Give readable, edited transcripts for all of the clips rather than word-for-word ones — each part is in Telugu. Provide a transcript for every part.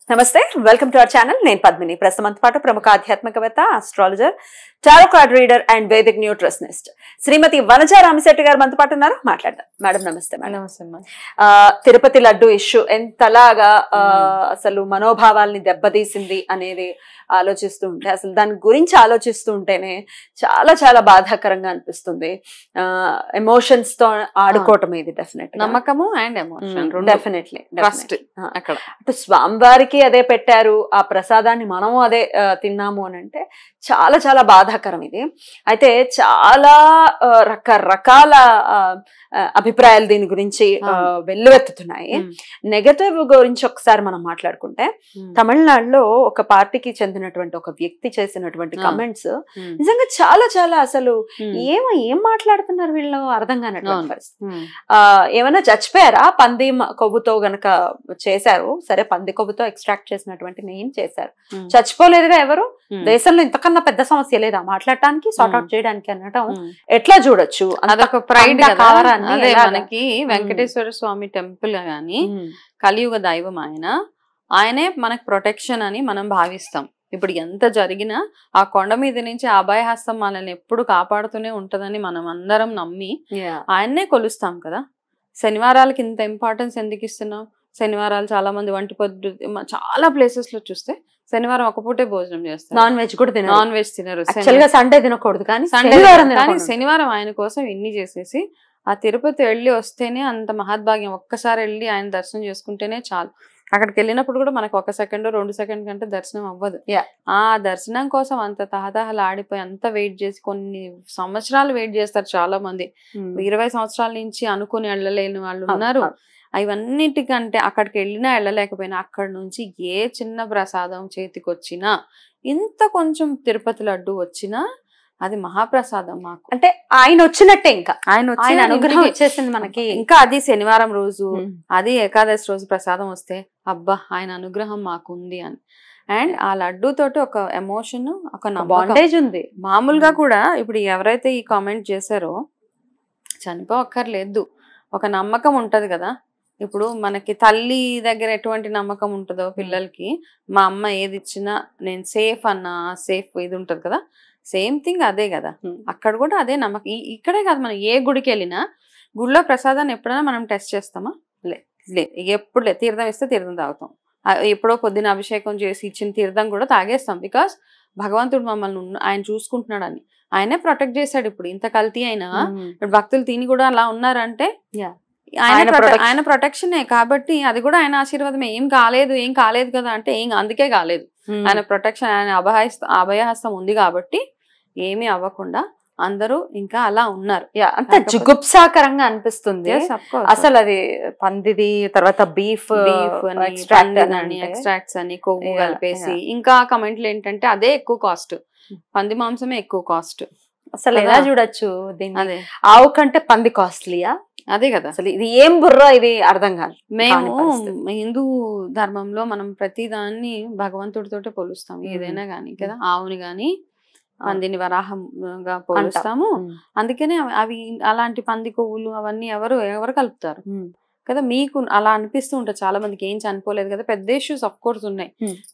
నమస్తే, వెల్కమ్ టు అవర్ ఛానల్. నేను పద్మిని. ప్రస్తుతం పాటు ప్రముఖ ఆధ్యాత్మికవేత్త, astrologer, tarot card reader and Vedic nutritionist Shrimati Vanaja Ramisetti garu మనతో పాటు ఉన్నారు. మాట్లాడదాం. మేడం నమస్తే. నమస్తే. తిరుపతి లడ్డు ఇష్యూ ఎంతలాగా అసలు మనోభావాల్ని దెబ్బతీసింది అనేది ఆలోచిస్తూ ఉంటే, అసలు దాని గురించి ఆలోచిస్తూ ఉంటేనే చాలా చాలా బాధాకరంగా అనిపిస్తుంది. ఎమోషన్స్ తో ఆడుకోవటం ఇది డెఫినెట్. నమ్మకము అండ్ ఎమోషన్ డెఫినెట్లీ ట్రస్ట్. అక్కడ అటు స్వామివారికి అదే పెట్టారు, ఆ ప్రసాదాన్ని మనము అదే తిన్నాము అని అంటే చాలా చాలా బాధాకరం ఇది. అయితే చాలా రకరకాల అభిప్రాయాలు దీని గురించి వెల్లువెత్తుతున్నాయి. నెగటివ్ గురించి ఒకసారి మనం మాట్లాడుకుంటే, తమిళనాడులో ఒక పార్టీకి చెందినటువంటి ఒక వ్యక్తి చేసినటువంటి కమెంట్స్ నిజంగా చాలా చాలా అసలు ఏం మాట్లాడుతున్నారు వీళ్ళు అర్థం కానటువంటి పరిస్థితి. ఏమైనా చచ్చిపోయారా? పంది కొవ్వుతో గనక చేశారు, సరే పంది కొవ్వుతో ఎక్స్ట్రాక్ట్ చేసినటువంటి నెయ్యి చేశారు, చచ్చిపోలేదుగా ఎవరు. దేశంలో ఇంతకన్నా పెద్ద సమస్య లేదా మాట్లాడటానికి, సార్ట్ అవుట్ చేయడానికి అనటం ఎట్లా చూడొచ్చు? అదొక ప్రైడ్. అదే మనకి వెంకటేశ్వర స్వామి టెంపుల్ గాని కలియుగ దైవం ఆయనే మనకు ప్రొటెక్షన్ అని మనం భావిస్తాం. ఇప్పుడు ఎంత జరిగినా ఆ కొండ మీద నుంచి అభయహస్తం మనల్ని ఎప్పుడు కాపాడుతూనే ఉంటదని మనం అందరం నమ్మి ఆయన్నే కొలుస్తాం కదా. శనివారాలకి ఇంత ఇంపార్టెన్స్ ఎందుకు ఇస్తున్నాం? శనివారాలు చాలా మంది వంటి పొద్దు చాలా ప్లేసెస్ లో చూస్తే శనివారం ఒక పూటే భోజనం చేస్తారు, నాన్ వెజ్ కూడా తినరు. నాన్ వెజ్ తినరు, సండే తినకూడదు, కానీ శనివారం ఆయన కోసం ఇన్ని చేసేసి ఆ తిరుపతి వెళ్ళి వస్తేనే అంత మహద్భాగ్యం. ఒక్కసారి వెళ్ళి ఆయన దర్శనం చేసుకుంటేనే చాలు. అక్కడికి వెళ్ళినప్పుడు కూడా మనకు 1 సెకండ్ 2 సెకండ్ కంటే దర్శనం అవ్వదు. ఆ దర్శనం కోసం అంత తహతహలు ఆడిపోయి అంత వెయిట్ చేసి కొన్ని సంవత్సరాలు వెయిట్ చేస్తారు చాలా మంది. 20 సంవత్సరాల నుంచి అనుకుని వెళ్ళలేని వాళ్ళు ఉన్నారు. ఇవన్నిటికంటే అక్కడికి వెళ్ళినా వెళ్ళలేకపోయినా అక్కడి నుంచి ఏ చిన్న ప్రసాదం చేతికి వచ్చినా, ఇంత కొంచెం తిరుపతి లడ్డు వచ్చినా అది మహాప్రసాదం మాకు. అంటే ఆయన వచ్చినట్టే, ఇంకా ఆయన అనుగ్రహం వచ్చేసింది మనకి. ఇంకా అది శనివారం రోజు, అది ఏకాదశి రోజు ప్రసాదం వస్తే అబ్బా ఆయన అనుగ్రహం మాకు ఉంది అని. అండ్ ఆ లడ్డు తోటి ఒక ఎమోషన్, ఒక బాండేజ్ ఉంది. మామూలుగా కూడా ఇప్పుడు ఎవరైతే ఈ కామెంట్ చేశారో చనిపోక్కర్లేదు, ఒక నమ్మకం ఉంటది కదా. ఇప్పుడు మనకి తల్లి దగ్గర ఎటువంటి నమ్మకం ఉంటుందో పిల్లలకి, మా అమ్మ ఏది ఇచ్చినా నేను సేఫ్ అన్న సేఫ్ ఇది ఉంటది కదా, సేమ్ థింగ్ అదే కదా. అక్కడ కూడా అదే నమ్మకం. ఇక్కడే కాదు, మనం ఏ గుడికి వెళ్ళినా గుడిలో ప్రసాదాన్ని ఎప్పుడైనా మనం టెస్ట్ చేస్తామా? లేదు. ఎప్పుడు లేదు. తీర్థం ఇస్తే తీర్థం తాగుతాం. ఎప్పుడో పొద్దున అభిషేకం చేసి ఇచ్చిన తీర్థం కూడా తాగేస్తాం. బికాస్ భగవంతుడు మమ్మల్ని ఆయన చూసుకుంటున్నాడు అని. ఆయనే ప్రొటెక్ట్ చేశాడు. ఇప్పుడు ఇంత కల్తీ అయినా ఇప్పుడు భక్తులు తిని కూడా అలా ఉన్నారంటే ఆయన ప్రొటెక్షనే కాబట్టి అది కూడా ఆయన ఆశీర్వాదమే. ఏం కాలేదు కదా అంటే అందుకే కాలేదు. ఆయన ప్రొటెక్షన్, ఆయన అభయహస్తం ఉంది కాబట్టి ఏమీ అవ్వకుండా అందరూ ఇంకా అలా ఉన్నారు. అంత జుగుప్సాకరంగా అనిపిస్తుంది అసలు. అది పందిది, తర్వాత బీఫ్ ఎక్స్ట్రాక్ట్స్ అని కొవ్వు కలిపేసి, ఇంకా కమెంట్లు ఏంటంటే అదే ఎక్కువ కాస్ట్, పంది మాంసమే ఎక్కువ కాస్ట్. అసలు ఎలా చూడొచ్చు దీన్ని? ఆవు కంటే పంది కాస్ట్లీయా? అదే కదా. అసలు ఇది ఏం బుర్ర, ఇది అర్థం కాదు. మేము హిందూ ధర్మంలో మనం ప్రతి దాన్ని భగవంతుడితోటే పోలుస్తాం, ఏదైనా గానీ కదా. ఆవుని గాని పందిని వరాహంగా పోలుస్తాము. అందుకనే అవి అలాంటి పంది కొవ్వులు అవన్నీ ఎవరు కలుపుతారు కదా. మీకు అలా అనిపిస్తూ ఉంటుంది చాలా మందికి, ఏం చనిపోలేదు కదా. పెద్ద ఇష్యూస్ ఆఫ్ కోర్స్ ఉన్నాయి,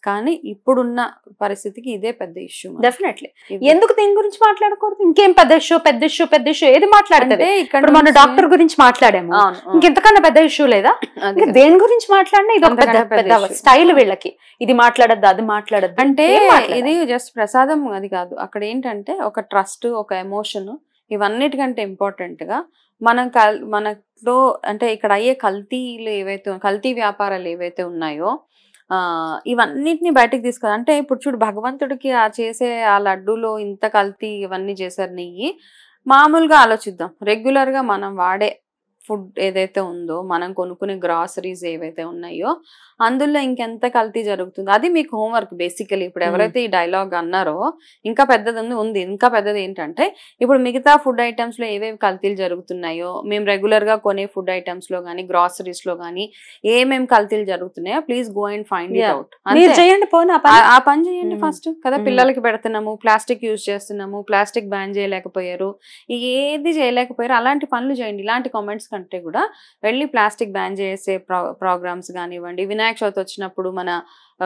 కానీ ఇప్పుడున్న పరిస్థితికి ఇదే పెద్ద ఇష్యూ. డెఫినెట్లీ. ఎందుకు దీని గురించి మాట్లాడకూడదు? ఇంకేం పెద్ద ఇష్యూ ఏది మాట్లాడితే? ఇక్కడ మన డాక్టర్ గురించి మాట్లాడాము, ఇంకెంతకన్నా పెద్ద ఇష్యూ లేదా? దేని గురించి మాట్లాడినా ఇది ఒక పెద్ద స్టైల్ వీళ్ళకి. ఇది మాట్లాడద్దు, అది మాట్లాడద్దు అంటే ఇది జస్ట్ ప్రసాదం అది కాదు. అక్కడ ఏంటంటే ఒక ట్రస్ట్, ఒక ఎమోషన్, ఇవన్నిటికంటే ఇంపార్టెంట్ గా మనలో అంటే ఇక్కడ అయ్యే కల్తీ వ్యాపారాలు ఏవైతే ఉన్నాయో ఇవన్నిటిని బయటకు తీసుకురా. అంటే ఇప్పుడు చూడు, భగవంతుడికి చేసే ఆ లడ్డూలో ఇంత కల్తీ ఇవన్నీ చేశారు నెయ్యి. మామూలుగా ఆలోచిద్దాం, రెగ్యులర్ గా మనం వాడే ఫుడ్ ఏదైతే ఉందో, మనం కొనుక్కునే గ్రాసరీస్ ఏవైతే ఉన్నాయో అందులో ఇంకెంత కల్తీ జరుగుతుందో అది మీకు హోంవర్క్ బేసికలీ. ఇప్పుడు ఎవరైతే ఈ డైలాగ్ అన్నారో ఇంకా పెద్దది ఉంది. ఇంకా పెద్దది ఏంటంటే, ఇప్పుడు మిగతా ఫుడ్ ఐటమ్స్ లో ఏవేవి కల్తీలు జరుగుతున్నాయో, మేము రెగ్యులర్ గా కొనే ఫుడ్ ఐటమ్స్ లో గానీ గ్రాసరీస్ లో గానీ ఏమేమి కల్తీలు జరుగుతున్నాయో please go and find it out. ఆ పని చేయండి ఫస్ట్ కదా. పిల్లలకి పెడుతున్నాము, ప్లాస్టిక్ యూజ్ చేస్తున్నాము, ప్లాస్టిక్ బ్యాన్ చేయలేకపోయారు, ఏది చేయలేకపోయారు, అలాంటి పనులు చేయండి. ఇలాంటి కామెంట్స్ కంటే కూడా వెళ్ళి ప్లాస్టిక్ బ్యాన్ చేసే ప్రోగ్రామ్స్ కానివ్వండి, వినాయక చవితి వచ్చినప్పుడు మన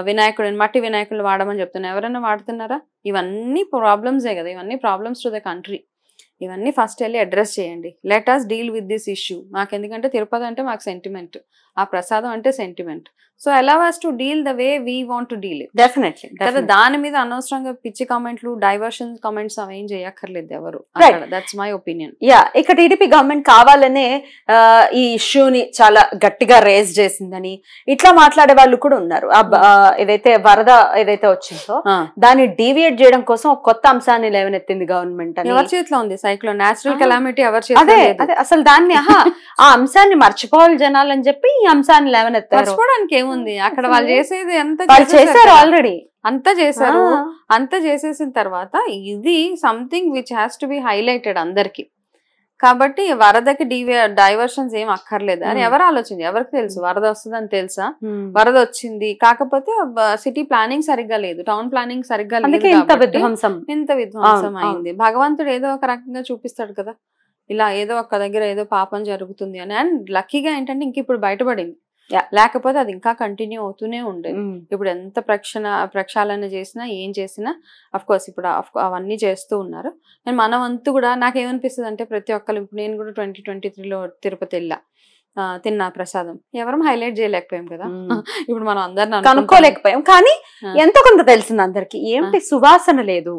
వినాయకుడు మట్టి వినాయకులు వాడమని చెప్తున్నారు. ఎవరైనా వాడుతున్నారా? ఇవన్నీ ప్రాబ్లమ్సే కదా, ఇవన్నీ ప్రాబ్లమ్స్ టు ద కంట్రీ. ఇవన్నీ ఫస్ట్ వెళ్ళి అడ్రస్ చేయండి. Let us deal with this issue. మాకు ఎందుకంటే తిరుపతి అంటే మాకు సెంటిమెంట్, ఆ ప్రసాదం అంటే sentiment. So allow us to deal the way we want to deal it. Definitely కదా, దాని మీద అనవసరంగా పిచ్చి కామెంట్లు, డైవర్షన్ కామెంట్స్ అవి ఏం చేయక్కర్లేదు ఎవరు. That's my opinion. యా, ఇక టీడీపీ గవర్నమెంట్ కావాలనే ఈ ఇష్యూని చాలా గట్టిగా రేజ్ చేసిందని ఇట్లా మాట్లాడే వాళ్ళు కూడా ఉన్నారు. ఏదైతే వరద ఏదైతే వచ్చిందో దాన్ని డీవియేట్ చేయడం కోసం ఒక కొత్త అంశాన్ని లేవనెత్తింది గవర్నమెంట్ అని. ఎవరి చేతిలో ఉంది సైక్లోన్, నేచురల్ కెలామిటీ ఎవరి చేతిలో లేదు. అదే అసలు దాన్ని ఆ అంశాన్ని మర్చిపోవాలి జనాలు అని చెప్పి ఈ అంశాన్ని లేవనెత్తారు. మర్చిపోవడానికి ఏముంది, అక్కడ వాళ్ళు చేసేది ఎంత చేశారు ఆల్రెడీ, అంతా చేశారు. అంతా చేసేసిన తర్వాత ఇది something which has to be highlighted అందరికి. కాబట్టి వరదకి డైవర్షన్స్ ఏం అక్కర్లేదు అని ఎవరు ఆలోచించి, ఎవరికి తెలుసు వరద వస్తుందని తెలుసా? వరద వచ్చింది, కాకపోతే సిటీ ప్లానింగ్ సరిగ్గా లేదు, టౌన్ ప్లానింగ్ సరిగ్గా లేదు, ఇంత విధ్వంసం అయింది. భగవంతుడు ఏదో ఒక రకంగా చూపిస్తాడు కదా, ఇలా ఏదో ఒక దగ్గర ఏదో పాపం జరుగుతుంది అని. అండ్ లక్కీగా ఏంటంటే ఇంక ఇప్పుడు బయటపడింది, లేకపోతే అది ఇంకా కంటిన్యూ అవుతూనే ఉండేది. ఇప్పుడు ఎంత ప్రక్షాళన చేసినా ఏం చేసినా అఫ్ కోర్స్ ఇప్పుడు అవన్నీ చేస్తూ ఉన్నారు. అండ్ మన వంతు కూడా నాకేమనిపిస్తుంది అంటే ప్రతి ఒక్కరు, ఇప్పుడు నేను కూడా 2023లో తిరుపతి వెళ్ళా, తిన్నా ప్రసాదం, ఎవరం హైలైట్ చేయలేకపోయాం కదా. ఇప్పుడు మనం అందరిని కనుక్కోలేకపోయాం, కానీ ఎంతో కొంత తెలిసింది అందరికి. ఏమిటి సువాసన లేదు,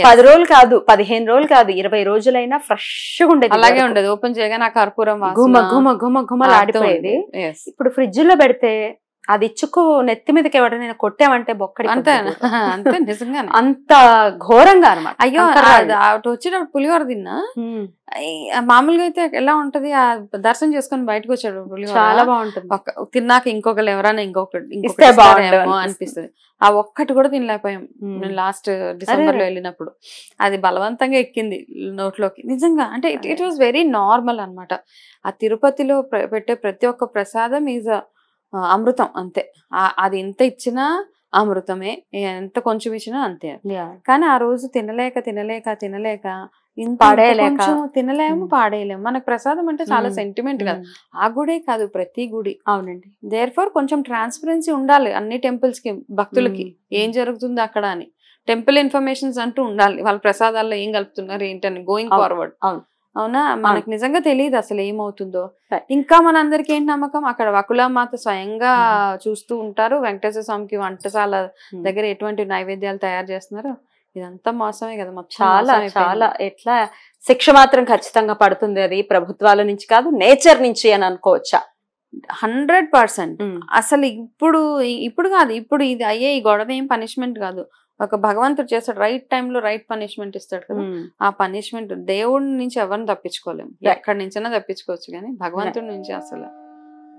10 రోజులు కాదు, 15 రోజులు కాదు, 20 రోజులైనా ఫ్రెష్ గా ఉండేది. అలాగే ఉండేది, ఓపెన్ చేయగానే ఆ కర్పూరం గుమ గుమ గుమ గుమలాడిపోయేది. ఇప్పుడు ఫ్రిడ్జ్ లో పెడితే అది ఇచ్చుకు నెత్తి మీదకి ఎవరైనా కొట్టామంటే బొక్కడి అంతే అంతే, నిజంగా అంత ఘోరంగా అనమాట. అయ్యో వచ్చేటప్పుడు పులిహోర తిన్నా, మామూలుగా అయితే ఎలా ఉంటది, ఆ దర్శనం చేసుకుని బయటకు వచ్చాడు పులిహోర చాలా బాగుంటుంది, తిన్నాక ఇంకొకరు ఎవరైనా ఇంకొకటి అనిపిస్తుంది. ఆ ఒక్కటి కూడా తినలేకపోయాం నేను లాస్ట్ డిసెంబర్ లో వెళ్ళినప్పుడు. అది బలవంతంగా ఎక్కింది నోట్లోకి నిజంగా. అంటే ఇట్ వాజ్ వెరీ నార్మల్ అనమాట. ఆ తిరుపతిలో పెట్టే ప్రతి ఒక్క ప్రసాదం ఈజ్ అమృతం అంతే. అది ఎంత ఇచ్చినా అమృతమే, ఎంత కొంచెం ఇచ్చినా అంతే. కానీ ఆ రోజు తినలేక తినలేము, పాడేయలేము. మనకు ప్రసాదం అంటే చాలా సెంటిమెంట్ కదా, ఆ గుడే కాదు ప్రతి గుడి. అవునండి. దేర్ ఫోర్ కొంచెం ట్రాన్స్పరెన్సీ ఉండాలి అన్ని టెంపుల్స్ కి, భక్తులకి ఏం జరుగుతుంది అక్కడ అని. టెంపుల్ ఇన్ఫర్మేషన్స్ అంటూ ఉండాలి, వాళ్ళ ప్రసాదాల్లో ఏం కలుపుతున్నారు ఏంటని గోయింగ్ ఫార్వర్డ్. అవునా, మనకు నిజంగా తెలియదు అసలు ఏమవుతుందో. ఇంకా మనందరికి ఏంటి నమ్మకం, అక్కడ వకులామాత స్వయంగా చూస్తూ ఉంటారు, వెంకటేశ్వర స్వామికి వంటశాల దగ్గర ఎటువంటి నైవేద్యాలు తయారు చేస్తున్నారు. ఇదంతా మోసమే కదా, చాలా చాలా. ఎట్లా శిక్ష మాత్రం ఖచ్చితంగా పడుతుంది, అది ప్రభుత్వాల నుంచి కాదు నేచర్ నుంచి అని అనుకోవచ్చా? 100%. అసలు ఇప్పుడు కాదు, ఇప్పుడు ఇది అయ్యే ఈ గొడవ ఏం పనిష్మెంట్ కాదు, ఒక భగవంతుడు చేస్తాడు, రైట్ టైంలో రైట్ పనిష్మెంట్ ఇస్తాడు కదా. ఆ పనిష్మెంట్ దేవుడి నుంచి ఎవరిని తప్పించుకోలేము, ఎక్కడి నుంచైనా తప్పించుకోవచ్చు, కానీ భగవంతుడి నుంచి అసలు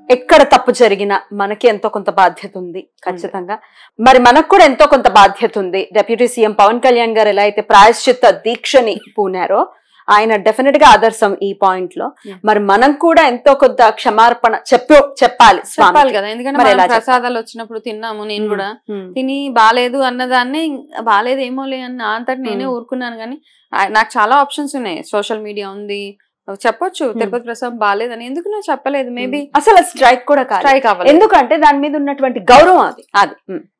ఎక్కడ తప్పు జరిగినా మనకి ఎంతో కొంత బాధ్యత ఉంది ఖచ్చితంగా. మరి మనకు కూడా ఎంతో కొంత బాధ్యత ఉంది. డిప్యూటీ సీఎం పవన్ కళ్యాణ్ గారు ఎలా అయితే ప్రాయశ్చిత్త దీక్షని పూనారో, ఆయన డెఫినెట్ గా ఆదర్శం ఈ పాయింట్ లో. మరి మనం కూడా ఎంతో కొంత క్షమార్పణ చెప్పాలి కదా. ఎందుకంటే ప్రసాదాలు వచ్చినప్పుడు తిన్నాము, నేను కూడా తిని బాలేదు అన్నదాన్ని బాలేదేమోలే అన్న అంతటి నేనే ఊరుకున్నాను. కానీ నాకు చాలా ఆప్షన్స్ ఉన్నాయి, సోషల్ మీడియా ఉంది, చెప్పొచ్చు తిరుపతి ప్రసాదం బాలేదని. ఎందుకు నేను చెప్పలేదు? మేబీ అసలు స్ట్రైక్ కూడా స్ట్రైక్ అవ్వాలి, ఎందుకంటే దాని మీద ఉన్నటువంటి గౌరవం అది.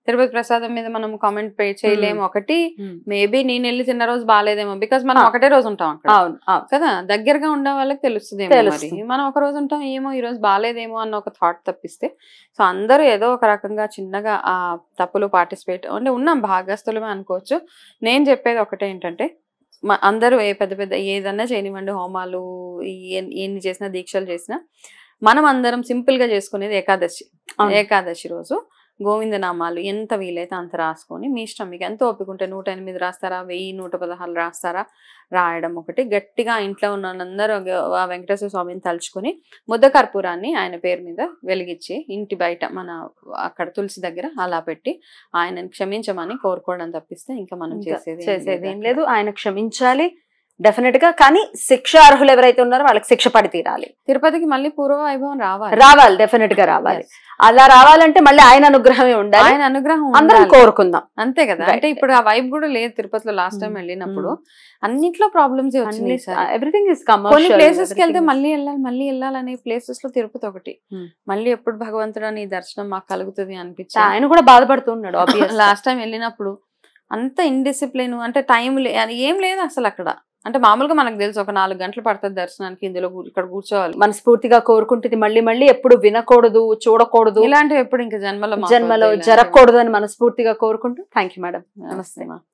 తిరుపతి ప్రసాదం మీద మనం కామెంట్ చేయలేము. ఒకటి మేబీ నేను వెళ్ళి తిన్న రోజు బాగాలేదేమో, బికాస్ మనం ఒకటే రోజు ఉంటాం కదా, దగ్గరగా ఉండే వాళ్ళకి తెలుస్తుంది. మనం ఒక రోజు ఉంటాం, ఏమో ఈ రోజు బాగాలేదేమో అన్న ఒక థాట్ తప్పిస్తే. సో అందరూ ఏదో ఒక రకంగా చిన్నగా ఆ తప్పులో పార్టిసిపేట్ అంటే ఉన్నాం, భాగస్థులమే అనుకోవచ్చు. నేను చెప్పేది ఒకటే ఏంటంటే, అందరూ పెద్ద పెద్ద ఏదన్నా చేయనివ్వండి, హోమాలు ఎన్ని చేసినా దీక్షలు చేసినా, మనం అందరం సింపుల్ గా చేసుకునేది ఏకాదశి రోజు గోవిందనామాలు ఎంత వీలైతే అంత రాసుకొని, మీ ఇష్టం, మీకు ఎంత ఓపికంటే 108 రాస్తారా, 1116 రాస్తారా, రాయడం ఒకటి. గట్టిగా ఇంట్లో ఉన్న అందరూ ఆ వెంకటేశ్వర స్వామిని తలుచుకొని ముద్ద కర్పూరాన్ని ఆయన పేరు మీద వెలిగించి ఇంటి బయట మన అక్కడ తులసి దగ్గర అలా పెట్టి ఆయనని క్షమించమని కోరుకోవడం తప్పిస్తే ఇంకా మనం చేసేది ఏం లేదు. ఆయన క్షమించాలి, డెఫినెట్ గా. కానీ శిక్ష అర్హులు ఎవరైతే ఉన్నారో వాళ్ళకి శిక్ష పడి తీరాలి. తిరుపతికి మళ్ళీ పూర్వ వైభవం రావాలి, డెఫినెట్ గా రావాలి. అలా రావాలంటే మళ్ళీ ఆయన అనుగ్రహమే ఉండాలి, ఆయన అనుగ్రహం అందరం కోరుకుందాం. అంతే కదా. అంటే ఇప్పుడు ఆ వైబ్ కూడా లేదు తిరుపతిలో. లాస్ట్ టైం వెళ్ళినప్పుడు అన్నిట్లో ప్రాబ్లమ్స్ వచ్చినాయి. ఎవ్రీథింగ్ ఇస్ కొన్ని ప్లేసెస్ కి వెళ్తే మళ్ళీ వెళ్ళాలి అనే ప్లేసెస్ లో తిరుపతి ఒకటి. మళ్ళీ ఎప్పుడు భగవంతుడు నీ దర్శనం మాకు కలుగుతుంది అనిపించింది. ఆయన కూడా బాధపడుతున్నాడు లాస్ట్ టైం వెళ్ళినప్పుడు. అంత ఇండిసిప్లిన్, అంటే టైం ఏం లేదు అసలు అక్కడ. అంటే మామూలుగా మనకు తెలుసు ఒక 4 గంటలు పడుతుంది దర్శనానికి, ఇందులో ఇక్కడ కూర్చోవాలి. మనస్ఫూర్తిగా కోరుకుంటుంది మళ్ళీ ఎప్పుడు వినకూడదు, చూడకూడదు, ఇలాంటివి ఎప్పుడు ఇంకా జన్మలో జరగకూడదు అని మనస్ఫూర్తిగా కోరుకుంటూ. Thank you madam. నమస్తే.